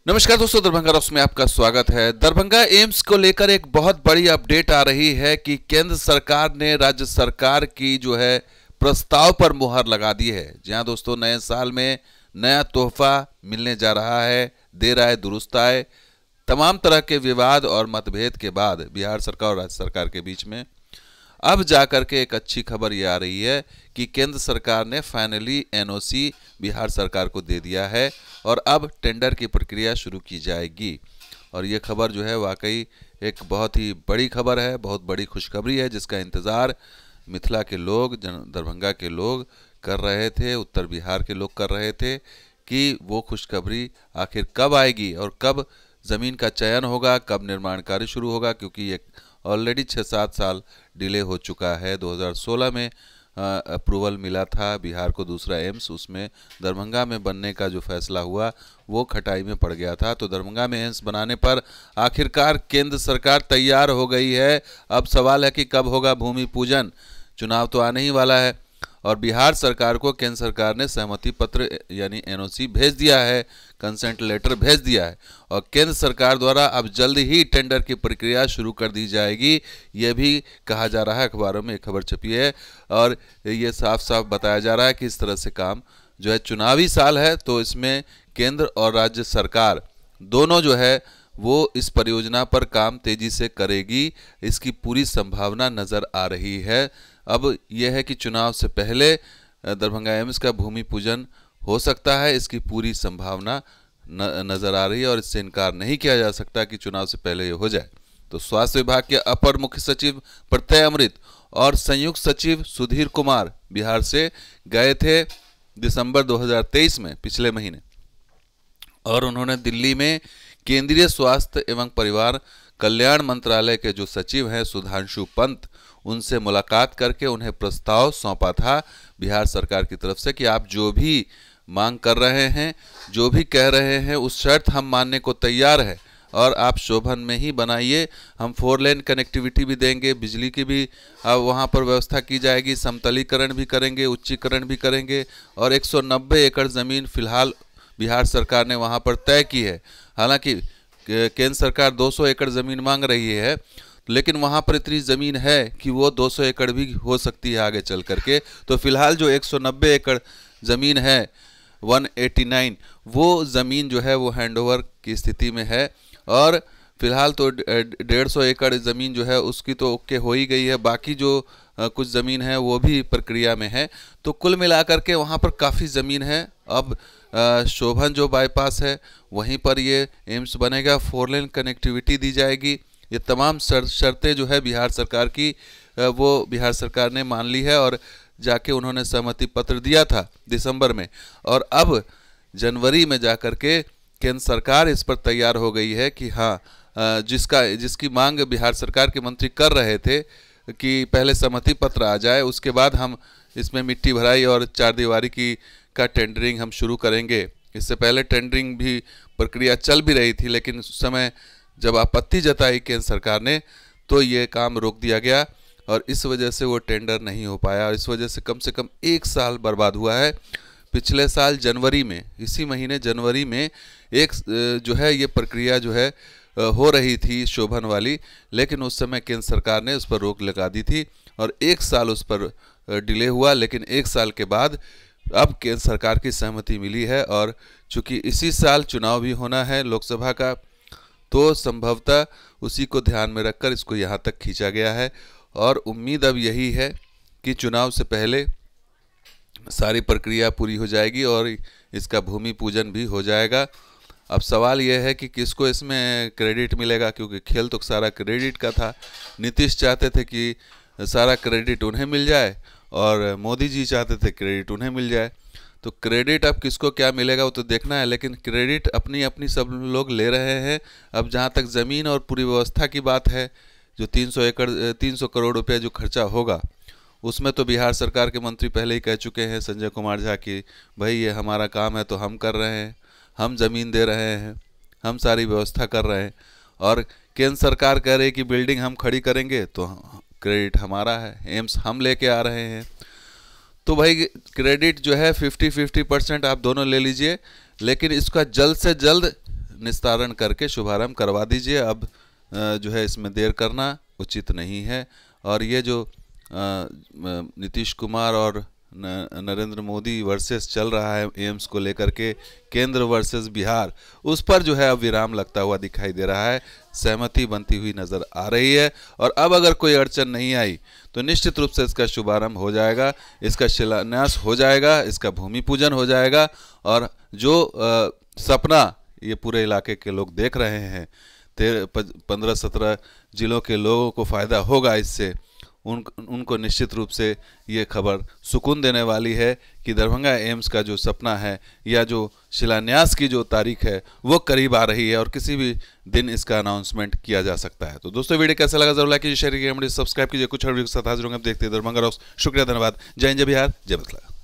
नमस्कार दोस्तों, दरभंगा रॉक्स में आपका स्वागत है। दरभंगा एम्स को लेकर एक बहुत बड़ी अपडेट आ रही है कि केंद्र सरकार ने राज्य सरकार की जो है प्रस्ताव पर मुहर लगा दी है। जी हाँ दोस्तों, नए साल में नया तोहफा मिलने जा रहा है। देर आए दुरुस्त आए। तमाम तरह के विवाद और मतभेद के बाद बिहार सरकार और राज्य सरकार के बीच में अब जाकर के एक अच्छी खबर ये आ रही है कि केंद्र सरकार ने फाइनली एनओसी बिहार सरकार को दे दिया है और अब टेंडर की प्रक्रिया शुरू की जाएगी। और ये खबर जो है वाकई एक बहुत ही बड़ी खबर है, बहुत बड़ी खुशखबरी है, जिसका इंतज़ार मिथिला के लोग, दरभंगा के लोग कर रहे थे, उत्तर बिहार के लोग कर रहे थे कि वो खुशखबरी आखिर कब आएगी और कब ज़मीन का चयन होगा, कब निर्माण कार्य शुरू होगा। क्योंकि ये ऑलरेडी 6-7 साल डिले हो चुका है। 2016 में अप्रूवल मिला था बिहार को दूसरा एम्स, उसमें दरभंगा में बनने का जो फैसला हुआ वो खटाई में पड़ गया था। तो दरभंगा में एम्स बनाने पर आखिरकार केंद्र सरकार तैयार हो गई है। अब सवाल है कि कब होगा भूमि पूजन। चुनाव तो आने ही वाला है और बिहार सरकार को केंद्र सरकार ने सहमति पत्र यानी एनओसी भेज दिया है, कंसेंट लेटर भेज दिया है और केंद्र सरकार द्वारा अब जल्द ही टेंडर की प्रक्रिया शुरू कर दी जाएगी। यह भी कहा जा रहा है, अखबारों में एक खबर छपी है और ये साफ साफ बताया जा रहा है कि इस तरह से काम जो है, चुनावी साल है तो इसमें केंद्र और राज्य सरकार दोनों जो है वो इस परियोजना पर काम तेजी से करेगी। इसकी पूरी संभावना नज़र आ रही है। अब यह है कि चुनाव से पहले दरभंगा एम्स का भूमि पूजन हो सकता है, इसकी पूरी संभावना नज़र आ रही है और इससे इनकार नहीं किया जा सकता कि चुनाव से पहले ये हो जाए। तो स्वास्थ्य विभाग के अपर मुख्य सचिव प्रत्यय अमृत और संयुक्त सचिव सुधीर कुमार बिहार से गए थे दिसंबर 2023 में, पिछले महीने, और उन्होंने दिल्ली में केंद्रीय स्वास्थ्य एवं परिवार कल्याण मंत्रालय के जो सचिव हैं सुधांशु पंत, उनसे मुलाकात करके उन्हें प्रस्ताव सौंपा था बिहार सरकार की तरफ से कि आप जो भी मांग कर रहे हैं, जो भी कह रहे हैं, उस शर्त हम मानने को तैयार है और आप शोभन में ही बनाइए। हम 4 लेन कनेक्टिविटी भी देंगे, बिजली की भी वहाँ पर व्यवस्था की जाएगी, समतलीकरण भी करेंगे, उच्चीकरण भी करेंगे। और 190 एकड़ ज़मीन फिलहाल बिहार सरकार ने वहाँ पर तय की है। हालांकि केंद्र सरकार 200 एकड़ ज़मीन मांग रही है, लेकिन वहाँ पर इतनी ज़मीन है कि वो 200 एकड़ भी हो सकती है आगे चल करके। तो फिलहाल जो 190 एकड़ ज़मीन है, 189, वो ज़मीन जो है वो हैंडओवर की स्थिति में है और फिलहाल तो 150 एकड़ ज़मीन जो है उसकी तो ओके हो ही गई है। बाकी जो कुछ ज़मीन है वो भी प्रक्रिया में है। तो कुल मिलाकर के वहाँ पर काफ़ी ज़मीन है। अब शोभन जो बाईपास है वहीं पर ये एम्स बनेगा, 4 लेन कनेक्टिविटी दी जाएगी। ये तमाम शर्तें जो है बिहार सरकार की वो बिहार सरकार ने मान ली है और जाके उन्होंने सहमति पत्र दिया था दिसंबर में। और अब जनवरी में जाकर के केंद्र सरकार इस पर तैयार हो गई है कि हाँ, जिसकी मांग बिहार सरकार के मंत्री कर रहे थे कि पहले सहमति पत्र आ जाए, उसके बाद हम इसमें मिट्टी भराई और चारदीवारी का टेंडरिंग हम शुरू करेंगे। इससे पहले टेंडरिंग भी प्रक्रिया चल भी रही थी, लेकिन उस समय जब आपत्ति जताई केंद्र सरकार ने तो ये काम रोक दिया गया और इस वजह से वो टेंडर नहीं हो पाया और इस वजह से कम 1 साल बर्बाद हुआ है। पिछले साल जनवरी में, इसी महीने जनवरी में एक जो है ये प्रक्रिया जो है हो रही थी शोभन वाली, लेकिन उस समय केंद्र सरकार ने उस पर रोक लगा दी थी और 1 साल उस पर डिले हुआ। लेकिन 1 साल के बाद अब केंद्र सरकार की सहमति मिली है और चूंकि इसी साल चुनाव भी होना है लोकसभा का, तो संभवतः उसी को ध्यान में रखकर इसको यहाँ तक खींचा गया है। और उम्मीद अब यही है कि चुनाव से पहले सारी प्रक्रिया पूरी हो जाएगी और इसका भूमि पूजन भी हो जाएगा। अब सवाल यह है कि किसको इसमें क्रेडिट मिलेगा, क्योंकि खेल तो सारा क्रेडिट का था। नीतीश चाहते थे कि सारा क्रेडिट उन्हें मिल जाए और मोदी जी चाहते थे क्रेडिट उन्हें मिल जाए। तो क्रेडिट अब किसको क्या मिलेगा वो तो देखना है, लेकिन क्रेडिट अपनी अपनी सब लोग ले रहे हैं। अब जहाँ तक ज़मीन और पूरी व्यवस्था की बात है, जो 300 करोड़ रुपये जो खर्चा होगा, उसमें तो बिहार सरकार के मंत्री पहले ही कह चुके हैं, संजय कुमार झा, कि भाई ये हमारा काम है तो हम कर रहे हैं, हम ज़मीन दे रहे हैं, हम सारी व्यवस्था कर रहे हैं। और केंद्र सरकार कह रही है कि बिल्डिंग हम खड़ी करेंगे तो क्रेडिट हमारा है, एम्स हम लेके आ रहे हैं। तो भाई क्रेडिट जो है 50-50% आप दोनों ले लीजिए, लेकिन इसका जल्द से जल्द निस्तारण करके शुभारंभ करवा दीजिए। अब जो है इसमें देर करना उचित नहीं है। और ये जो नीतीश कुमार और नरेंद्र मोदी वर्सेस चल रहा है एम्स को लेकर के, केंद्र वर्सेस बिहार, उस पर जो है अब विराम लगता हुआ दिखाई दे रहा है, सहमति बनती हुई नज़र आ रही है। और अब अगर कोई अड़चन नहीं आई तो निश्चित रूप से इसका शुभारंभ हो जाएगा, इसका शिलान्यास हो जाएगा, इसका भूमि पूजन हो जाएगा। और जो सपना ये पूरे इलाके के लोग देख रहे हैं, 15-17 जिलों के लोगों को फ़ायदा होगा इससे, उनको निश्चित रूप से ये खबर सुकून देने वाली है कि दरभंगा एम्स का जो सपना है या जो शिलान्यास की जो तारीख है वो करीब आ रही है और किसी भी दिन इसका अनाउंसमेंट किया जा सकता है। तो दोस्तों वीडियो कैसा लगा जरूर लाइक कीजिए, शेयर कीजिए, सब्सक्राइब कीजिए। कुछ और वीडियो के साथ हाजिर होंगे। आप देखते हैं दरभंगा रॉक्स। शुक्रिया, धन्यवाद। जय हिंद, जय बिहार, जय मतला।